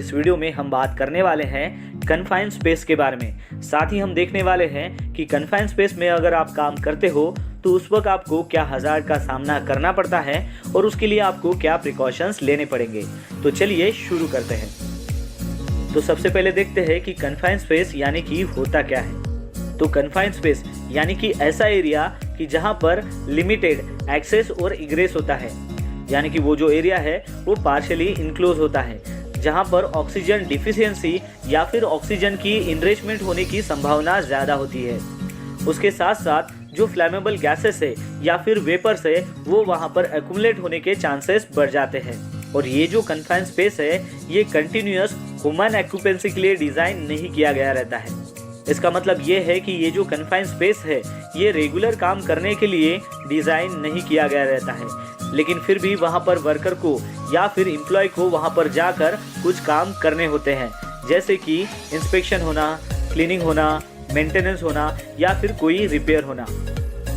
इस वीडियो में हम बात करने वाले हैं कन्फाइंड स्पेस के बारे में। साथ ही हम देखने वाले हैं कि कन्फाइंड स्पेस में अगर आप काम करते हो तो उस वक्त आपको क्या हज़ार्ड का सामना करना पड़ता है और उसके लिए आपको क्या प्रिकॉशंस लेने पड़ेंगे। तो चलिए शुरू करते हैं। तो सबसे पहले देखते हैं कि कन्फाइंड स्पेस यानी कि होता क्या है। तो कन्फाइंड स्पेस यानी कि ऐसा एरिया कि जहां पर लिमिटेड एक्सेस और इग्रेस होता है, यानी कि वो जो एरिया है वो पार्शियली इनक्लोज होता है, जहां पर ऑक्सीजन डिफिशियंसी या फिर ऑक्सीजन की इनरिचमेंट होने की संभावना ज़्यादा होती है। उसके साथ साथ जो फ्लैमेबल गैसेस है या फिर वेपर्स है वो वहां पर एक्यूमुलेट होने के चांसेस बढ़ जाते हैं। और ये जो कन्फाइंड स्पेस है ये कंटिन्यूअस ह्यूमन ऑक्यूपेंसी के लिए डिज़ाइन नहीं किया गया रहता है। इसका मतलब ये है कि ये जो कन्फाइंड स्पेस है ये रेगुलर काम करने के लिए डिज़ाइन नहीं किया गया रहता है, लेकिन फिर भी वहाँ पर वर्कर को या फिर एम्प्लॉय को वहाँ पर जाकर कुछ काम करने होते हैं, जैसे कि इंस्पेक्शन होना, क्लीनिंग होना, मेंटेनेंस होना या फिर कोई रिपेयर होना।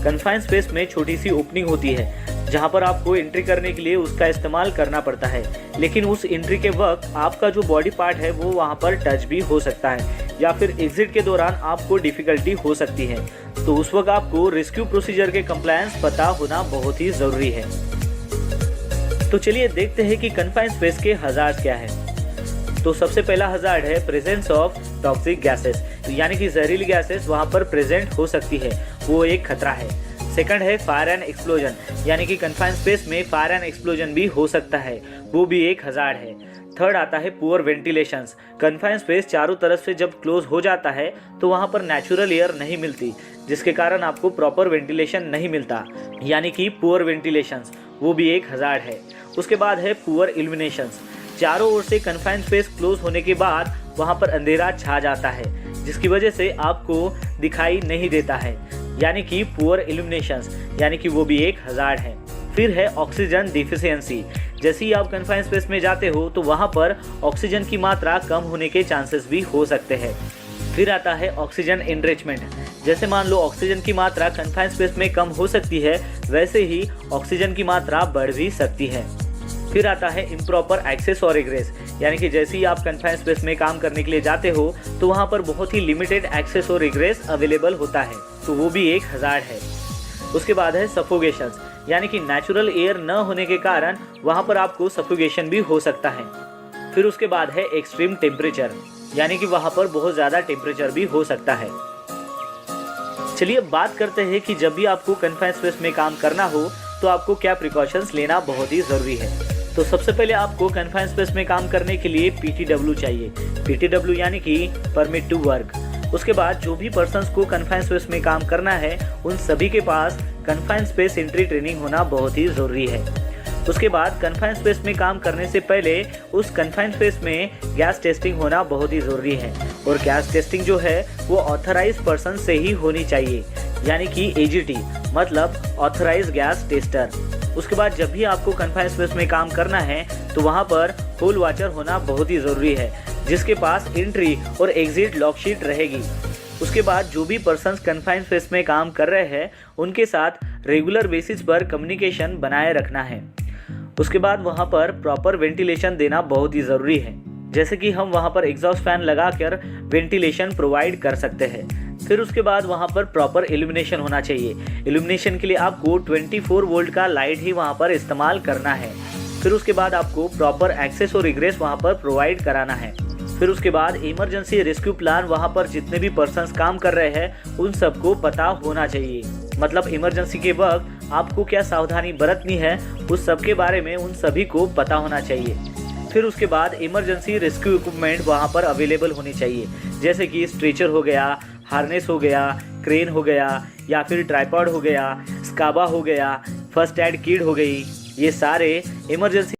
कन्फाइंड स्पेस में छोटी सी ओपनिंग होती है जहाँ पर आपको एंट्री करने के लिए उसका इस्तेमाल करना पड़ता है, लेकिन उस एंट्री के वक्त आपका जो बॉडी पार्ट है वो वहाँ पर टच भी हो सकता है या फिर एग्जिट के दौरान आपको डिफ़िकल्टी हो सकती है। तो उस वक्त आपको रेस्क्यू प्रोसीजर के कंप्लायंस पता होना बहुत ही ज़रूरी है। तो चलिए देखते हैं कि कन्फाइंड स्पेस के हज़ार्ड्स क्या है। तो सबसे पहला हज़ार्ड है प्रेजेंस ऑफ टॉक्सिक गैसेस, यानी कि जहरीली गैसेस वहाँ पर प्रेजेंट हो सकती है, वो एक खतरा है। सेकंड है फायर एंड एक्सप्लोजन, यानी कि कन्फाइंड स्पेस में फायर एंड एक्सप्लोजन भी हो सकता है, वो भी एक हज़ार्ड है। थर्ड आता है पुअर वेंटिलेशंस। कन्फाइंड स्पेस चारों तरफ से जब क्लोज हो जाता है तो वहाँ पर नेचुरल एयर नहीं मिलती, जिसके कारण आपको प्रॉपर वेंटिलेशन नहीं मिलता, यानी कि पुअर वेंटिलेशंस, वो भी एक हज़ार्ड है। उसके बाद है पुअर इल्यूमिनेशंस। चारों ओर से कन्फाइंड स्पेस क्लोज होने के बाद वहाँ पर अंधेरा छा जाता है, जिसकी वजह से आपको दिखाई नहीं देता है, यानी कि पुअर इल्यूमिनेशंस, यानी कि वो भी एक हज़ार्ड है। फिर है ऑक्सीजन डिफिशियंसी। जैसे ही आप कन्फाइंड स्पेस में जाते हो तो वहाँ पर ऑक्सीजन की मात्रा कम होने के चांसेस भी हो सकते हैं। फिर आता है ऑक्सीजन एनरिचमेंट। जैसे मान लो ऑक्सीजन की मात्रा कन्फाइंड स्पेस में कम हो सकती है, वैसे ही ऑक्सीजन की मात्रा बढ़ भी सकती है। फिर आता है इम्प्रॉपर एक्सेस और इग्रेस, यानी कि जैसे ही आप कन्फाइंड स्पेस में काम करने के लिए जाते हो तो वहाँ पर बहुत ही लिमिटेड एक्सेस और इग्रेस अवेलेबल होता है, तो वो भी एक हज़ार्ड है। उसके बाद है सफोगेशन, यानी कि नेचुरल एयर न होने के कारण वहाँ पर आपको सफोगेशन भी हो सकता है। फिर उसके बाद है एक्सट्रीम टेम्परेचर, यानी कि वहाँ पर बहुत ज़्यादा टेम्परेचर भी हो सकता है। चलिए अब बात करते हैं कि जब भी आपको कन्फाइंड स्पेस में काम करना हो तो आपको क्या प्रिकॉशंस लेना बहुत ही ज़रूरी है। तो सबसे पहले आपको कन्फाइंड स्पेस में काम करने के लिए PTW चाहिए। PTW यानी कि परमिट टू वर्क। उसके बाद जो भी पर्सन्स को कन्फाइंड स्पेस में काम करना है उन सभी के पास कन्फाइंड स्पेस एंट्री ट्रेनिंग होना बहुत ही ज़रूरी है। उसके बाद कन्फाइंड स्पेस में काम करने से पहले उस कन्फाइंड स्पेस में गैस टेस्टिंग होना बहुत ही ज़रूरी है, और गैस टेस्टिंग जो है वो ऑथराइज पर्सन से ही होनी चाहिए, यानी कि AGT मतलब ऑथराइज गैस टेस्टर। उसके बाद जब भी आपको कन्फाइंड स्पेस में काम करना है तो वहाँ पर होल वॉचर होना बहुत ही ज़रूरी है, जिसके पास एंट्री और एग्जिट लॉक शीट रहेगी। उसके बाद जो भी पर्सन्स कन्फाइंड स्पेस में काम कर रहे हैं उनके साथ रेगुलर बेसिस पर कम्युनिकेशन बनाए रखना है। उसके बाद वहाँ पर प्रॉपर वेंटिलेशन देना बहुत ही ज़रूरी है, जैसे कि हम वहाँ पर एग्जॉस्ट फैन लगाकर वेंटिलेशन प्रोवाइड कर सकते हैं। फिर उसके बाद वहाँ पर प्रॉपर इल्यूमिनेशन होना चाहिए। इल्यूमिनेशन के लिए आपको 24 वोल्ट का लाइट ही वहाँ पर इस्तेमाल करना है। फिर उसके बाद आपको प्रॉपर एक्सेस और इग्रेस वहाँ पर प्रोवाइड कराना है। फिर उसके बाद इमरजेंसी रेस्क्यू प्लान वहाँ पर जितने भी पर्सन्स काम कर रहे हैं उन सबको पता होना चाहिए, मतलब इमरजेंसी के वक्त आपको क्या सावधानी बरतनी है उस सब के बारे में उन सभी को पता होना चाहिए। फिर उसके बाद इमरजेंसी रेस्क्यू इक्विपमेंट वहाँ पर अवेलेबल होनी चाहिए, जैसे कि स्ट्रेचर हो गया, हार्नेस हो गया, क्रेन हो गया या फिर ट्राइपॉड हो गया, स्काबा हो गया, फर्स्ट एड किट हो गई। ये सारे इमरजेंसी